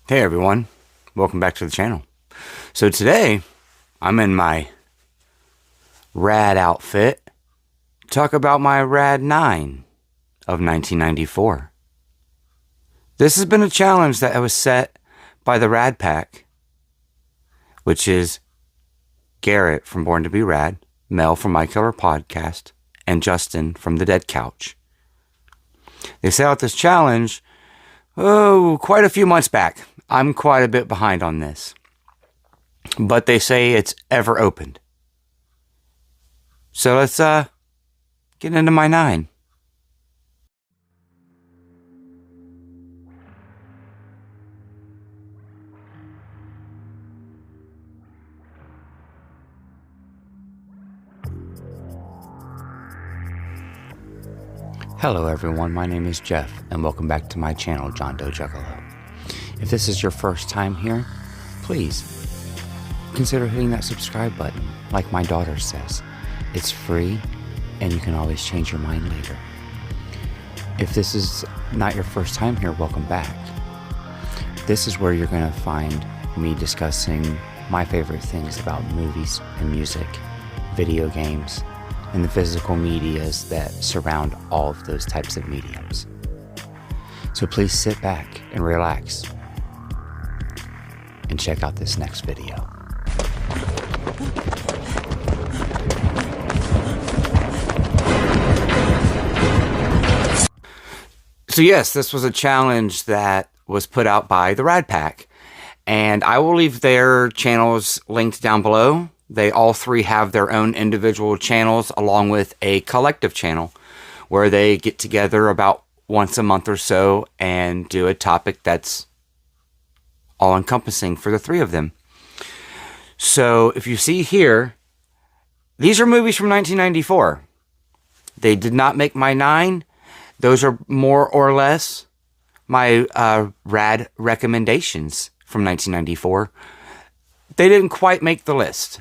Hey everyone, welcome back to the channel. So today, I'm in my rad outfit to talk about my Rad 9 of 1994. This has been a challenge that was set by the Rad Pack, which is Garrett from Born to Be Rad, Mel from My Killer Podcast, and Justin from The Dead Couch. They set out this challenge, quite a few months back. I'm quite a bit behind on this. But they say it's ever opened. So let's get into my 9. Hello everyone, my name is Jeff, and welcome back to my channel, John Doe Juggalo. If this is your first time here, please consider hitting that subscribe button, like my daughter says. It's free, and you can always change your mind later. If this is not your first time here, welcome back. This is where you're going to find me discussing my favorite things about movies and music, video games, and the physical medias that surround all of those types of mediums. So please sit back and relax and check out this next video. So yes, this was a challenge that was put out by the Rad Pack, and I will leave their channels linked down below. They all three have their own individual channels along with a collective channel where they get together about once a month or so and do a topic that's all-encompassing for the three of them. So if you see here, these are movies from 1994. They did not make my 9. Those are more or less my rad recommendations from 1994. They didn't quite make the list.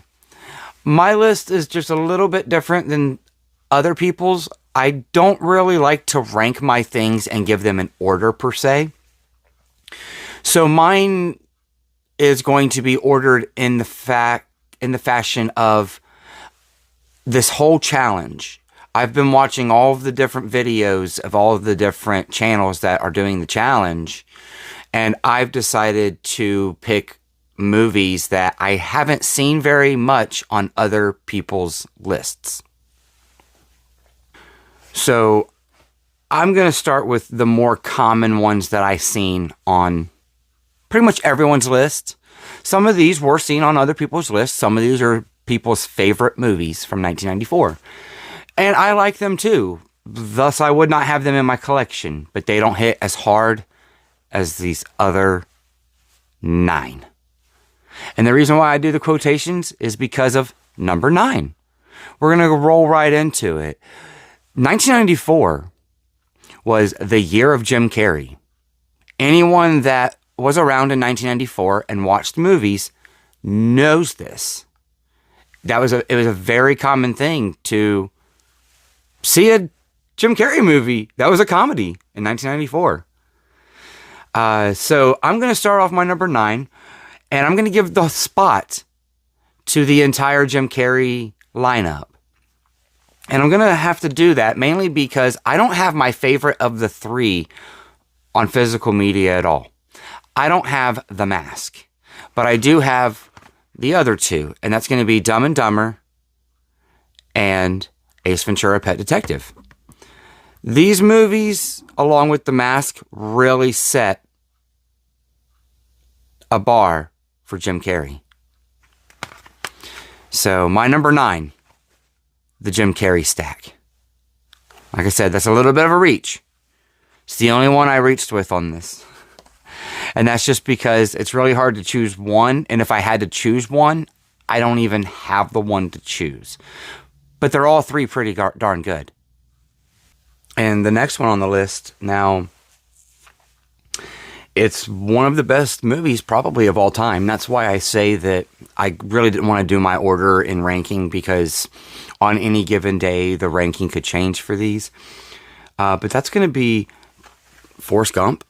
My list is just a little bit different than other people's. I don't really like to rank my things and give them an order per se. So mine is going to be ordered in the fashion of this whole challenge. I've been watching all of the different videos of all of the different channels that are doing the challenge, and I've decided to pick movies that I haven't seen very much on other people's lists. So I'm going to start with the more common ones that I've seen on pretty much everyone's list. Some of these were seen on other people's lists. Some of these are people's favorite movies from 1994. And I like them too. Thus, I would not have them in my collection. But they don't hit as hard as these other 9. And the reason why I do the quotations is because of number 9. We're going to roll right into it. 1994 was the year of Jim Carrey. Anyone that was around in 1994 and watched movies knows this. It was a very common thing to see a Jim Carrey movie that was a comedy in 1994. So I'm going to start off my number 9, and I'm going to give the spot to the entire Jim Carrey lineup. And I'm going to have to do that mainly because I don't have my favorite of the 3 on physical media at all. I don't have The Mask, but I do have the other 2, and that's going to be Dumb and Dumber and Ace Ventura: Pet Detective. These movies, along with The Mask, really set a bar for Jim Carrey. So my number 9, the Jim Carrey stack. Like I said, that's a little bit of a reach. It's the only one I reached with on this. And that's just because it's really hard to choose one. And if I had to choose one, I don't even have the one to choose. But they're all 3 pretty darn good. And the next one on the list, now, it's one of the best movies probably of all time. That's why I say that I really didn't want to do my order in ranking, because on any given day, the ranking could change for these. But that's going to be Forrest Gump.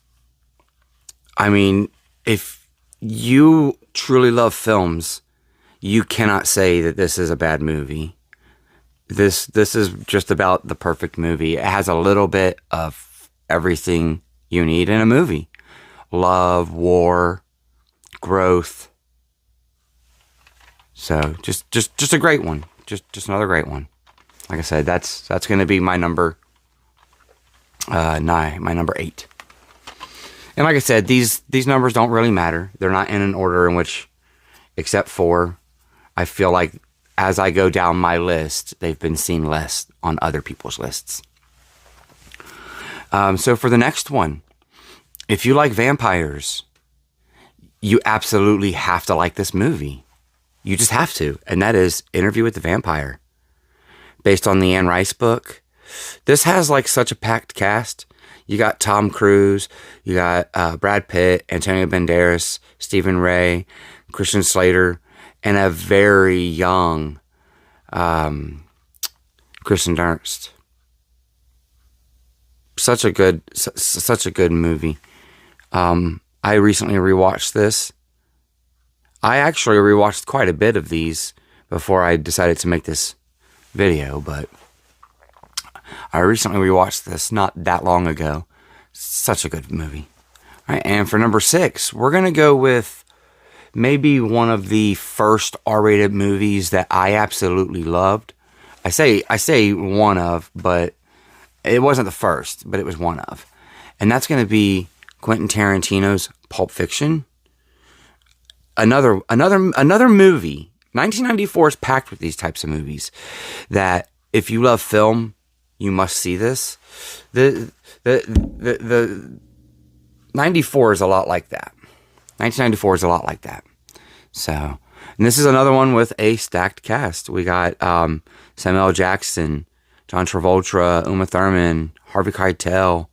I mean, if you truly love films, you cannot say that this is a bad movie. This is just about the perfect movie. It has a little bit of everything you need in a movie. Love, war, growth. So just a great one. Just another great one. Like I said, that's going to be my number 9, my number 8. And like I said, these numbers don't really matter. They're not in an order in which, except for, I feel like as I go down my list, they've been seen less on other people's lists. So for the next one, if you like vampires, you absolutely have to like this movie. You just have to. And that is Interview with the Vampire. Based on the Anne Rice book. This has like such a packed cast. You got Tom Cruise. You got Brad Pitt, Antonio Banderas, Stephen Ray, Christian Slater, and a very young Kristen Dunst. Such a good movie. I recently rewatched this. I actually rewatched quite a bit of these before I decided to make this video, but I recently rewatched this not that long ago. Such a good movie. All right, and for number 6, we're going to go with maybe one of the first R-rated movies that I absolutely loved. I say one of, but it wasn't the first, but it was one of. And that's going to be Quentin Tarantino's Pulp Fiction. Another movie. 1994 is packed with these types of movies that if you love film, you must see this. The 94 is a lot like that. 1994 is a lot like that. So, and this is another one with a stacked cast. We got Samuel L. Jackson, John Travolta, Uma Thurman, Harvey Keitel.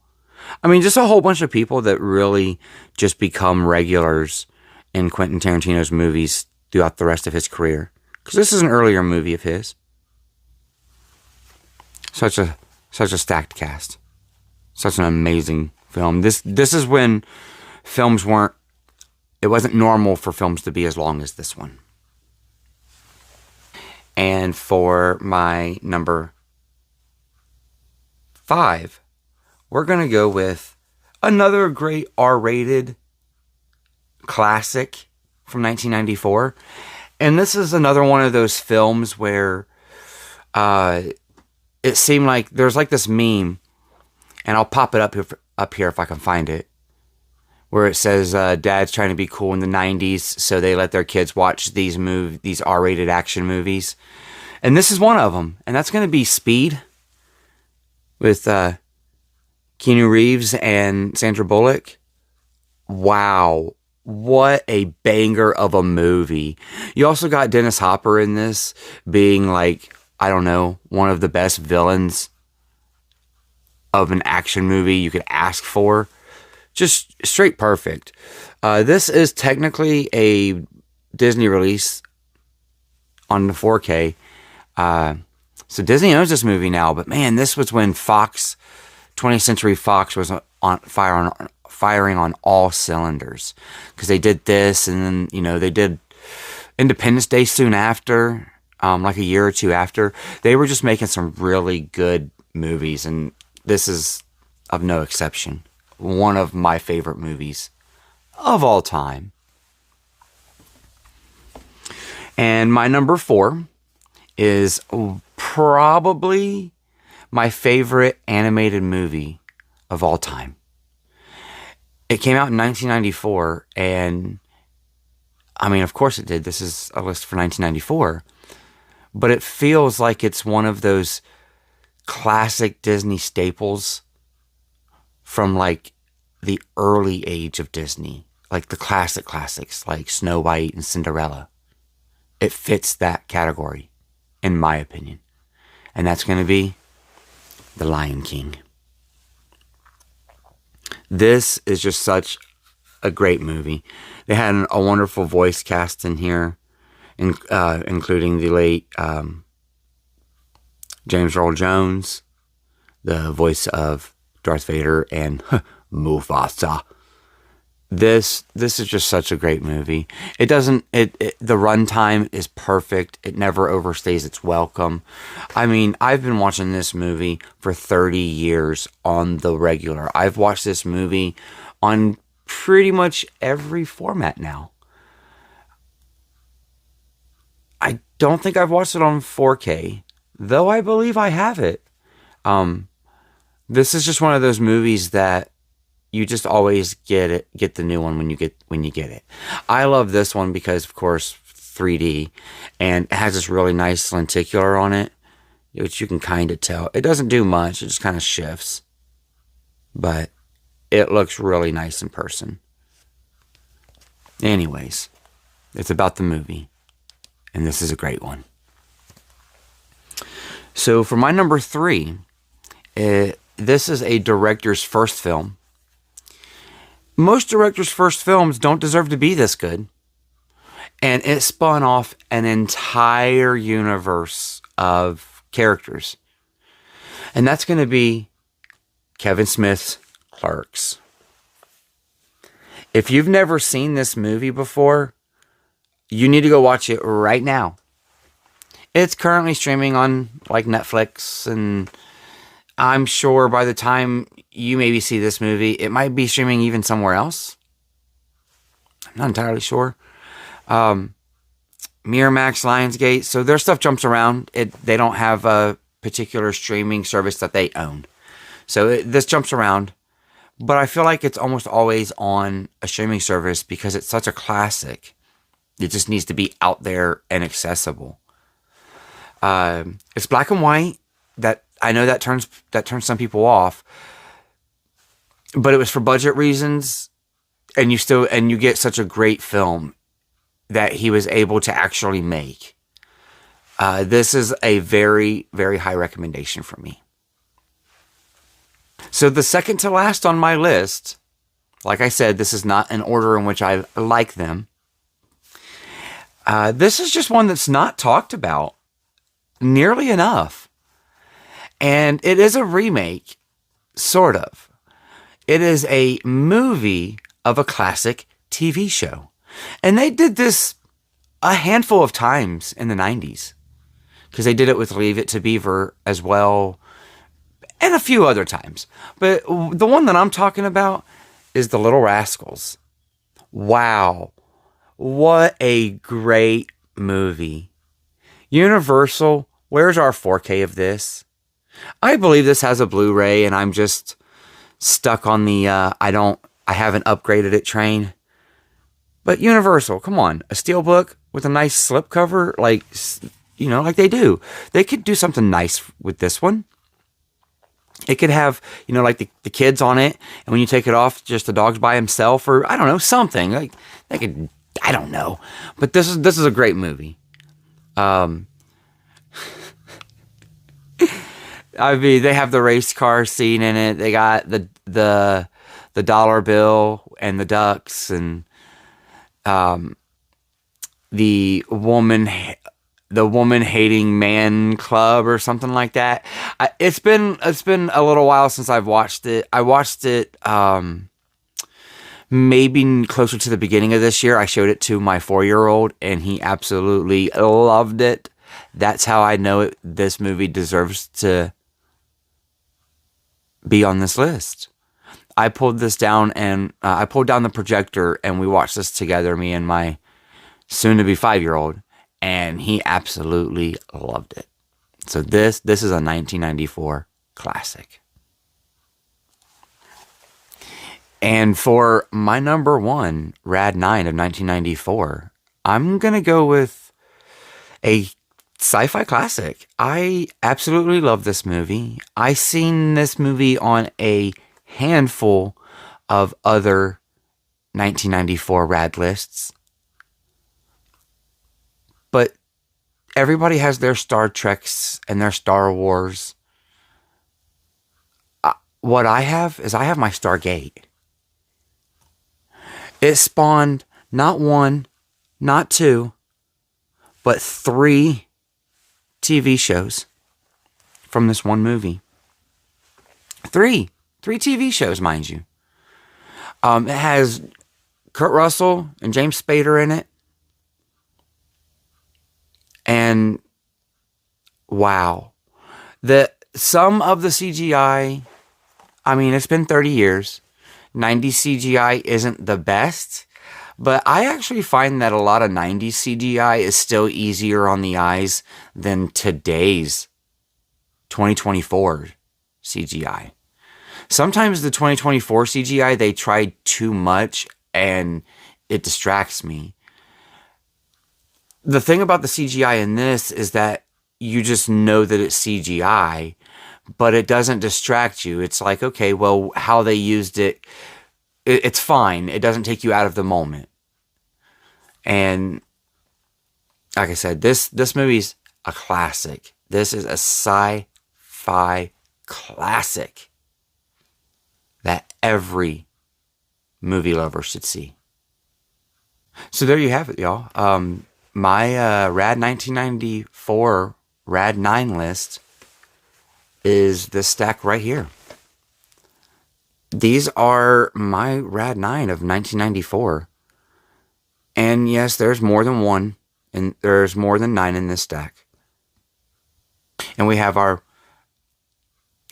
I mean, just a whole bunch of people that really just become regulars in Quentin Tarantino's movies throughout the rest of his career. Because this is an earlier movie of his. Such a stacked cast. Such an amazing film. This is when films it wasn't normal for films to be as long as this one. And for my number 5, we're going to go with another great R-rated classic from 1994. And this is another one of those films where it seemed like there's like this meme, and I'll pop it up here if I can find it, where it says dad's trying to be cool in the 90s, so they let their kids watch these R-rated action movies. And this is one of them, and that's going to be Speed with Keanu Reeves and Sandra Bullock. Wow. What a banger of a movie. You also got Dennis Hopper in this being like, I don't know, one of the best villains of an action movie you could ask for. Just straight perfect. This is technically a Disney release on the 4K. So Disney owns this movie now, but man, this was when 20th Century Fox was firing on all cylinders, because they did this, and then they did Independence Day soon after, like a year or two after. They were just making some really good movies, and this is of no exception. One of my favorite movies of all time. And my number 4 is probably my favorite animated movie of all time. It came out in 1994, and I mean, of course it did. This is a list for 1994. But it feels like it's one of those classic Disney staples from like the early age of Disney. Like the classics, like Snow White and Cinderella. It fits that category, in my opinion. And that's going to be The Lion King. This is just such a great movie. They had a wonderful voice cast in here, including the late James Earl Jones, the voice of Darth Vader and Mufasa. This is just such a great movie. It doesn't the runtime is perfect. It never overstays its welcome. I mean, I've been watching this movie for 30 years on the regular. I've watched this movie on pretty much every format now. I don't think I've watched it on 4K, though I believe I have it. This is just one of those movies that you just always get the new one when you get it. I love this one because, of course, 3D, and it has this really nice lenticular on it, which you can kind of tell. It doesn't do much; it just kind of shifts, but it looks really nice in person. Anyways, it's about the movie, and this is a great one. So for my number 3, this is a director's first film. Most directors' first films don't deserve to be this good. And it spun off an entire universe of characters. And that's going to be Kevin Smith's Clerks. If you've never seen this movie before, you need to go watch it right now. It's currently streaming on like Netflix, and I'm sure by the time you maybe see this movie, it might be streaming even somewhere else. I'm not entirely sure. Miramax, Lionsgate, so their stuff jumps around. They don't have a particular streaming service that they own. So this jumps around. But I feel like it's almost always on a streaming service because it's such a classic. It just needs to be out there and accessible. It's black and white. That I know that turns some people off. But it was for budget reasons, and you get such a great film that he was able to actually make. This is a very, very high recommendation for me. So the second to last on my list, like I said, this is not an order in which I like them. This is just one that's not talked about nearly enough. And it is a remake, sort of. It is a movie of a classic TV show. And they did this a handful of times in the 90s. Because they did it with Leave It to Beaver as well. And a few other times. But the one that I'm talking about is The Little Rascals. Wow. What a great movie. Universal, where's our 4K of this? I believe this has a Blu-ray, and I'm just stuck on the I haven't upgraded it train. But Universal, come on, a steelbook with a nice slipcover, like they do. They could do something nice with this one. It could have, like the kids on it, and when you take it off, just the dog's by himself, or I don't know, something like they could. I don't know, but this is a great movie. I mean, they have the race car scene in it. They got the dollar bill and the ducks and the woman hating man club or something like that. It's been a little while since I've watched it. I watched it maybe closer to the beginning of this year. I showed it to my 4-year-old and he absolutely loved it. That's how I know this movie deserves to be on this list. I pulled this down and I pulled down the projector and we watched this together, me and my soon-to-be 5-year-old, and he absolutely loved it. So this is a 1994 classic. And for my number 1, Rad 9 of 1994, I'm going to go with a sci-fi classic. I absolutely love this movie. I seen this movie on a handful of other 1994 Rad lists. But everybody has their Star Treks and their Star Wars. What I have is I have my Stargate. It spawned not 1, not 2, but 3 TV shows from this one movie. 3 TV shows, mind you. It has Kurt Russell and James Spader in it. And wow. Some of the CGI, I mean, it's been 30 years. 90s CGI isn't the best, but I actually find that a lot of 90s CGI is still easier on the eyes than today's 2024 CGI. Sometimes the 2024 CGI, they try too much and it distracts me. The thing about the CGI in this is that you just know that it's CGI, but it doesn't distract you. It's like, okay, well, how they used it, it's fine. It doesn't take you out of the moment. And like I said, this movie's a classic. This is a sci-fi classic that every movie lover should see. So there you have it, y'all. My Rad 1994 Rad 9 list is this stack right here. These are my Rad 9 of 1994. And yes, there's more than one, and there's more than 9 in this stack. And we have our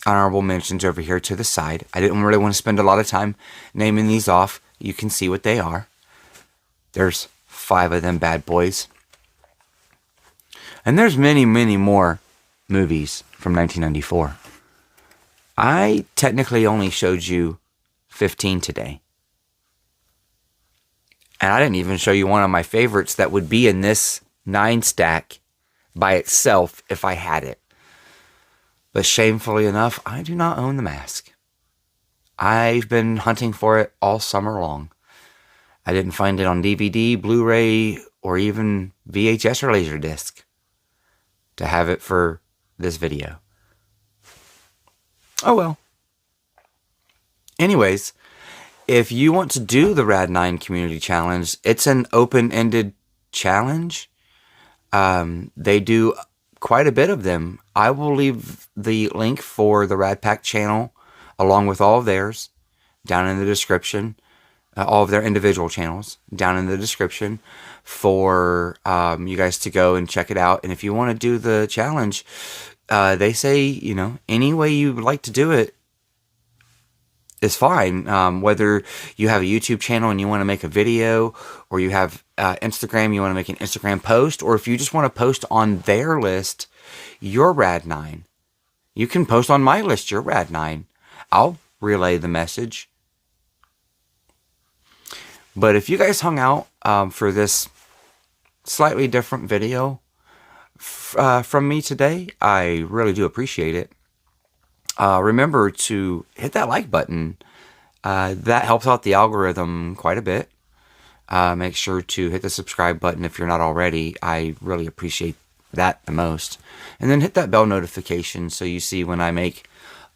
honorable mentions over here to the side. I didn't really want to spend a lot of time naming these off. You can see what they are. There's 5 of them bad boys. And there's many, many more movies from 1994. I technically only showed you 15 today. And I didn't even show you one of my favorites that would be in this 9 stack by itself if I had it. But shamefully enough, I do not own The Mask. I've been hunting for it all summer long. I didn't find it on DVD, Blu-ray, or even VHS or Laserdisc to have it for this video. Oh well. Anyways, if you want to do the Rad 9 Community Challenge, it's an open-ended challenge. They do quite a bit of them. I will leave the link for the Rad Pack channel, along with all of theirs, down in the description. All of their individual channels, down in the description, for you guys to go and check it out. And if you want to do the challenge, they say, you know, any way you would like to do it is fine. Whether you have a YouTube channel and you want to make a video, or you have Instagram, you want to make an Instagram post, or if you just want to post on their list your Rad 9, you can post on my list your Rad 9. I'll relay the message. But if you guys hung out for this slightly different video from me today, I really do appreciate it. Remember to hit that like button. That helps out the algorithm quite a bit. Make sure to hit the subscribe button if you're not already. I really appreciate that the most. And then hit that bell notification so you see when I make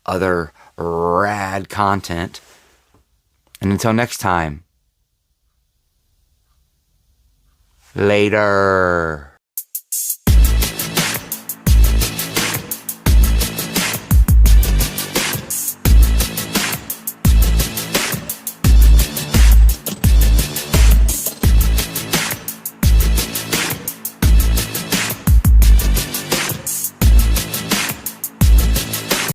other rad content. And until next time, later.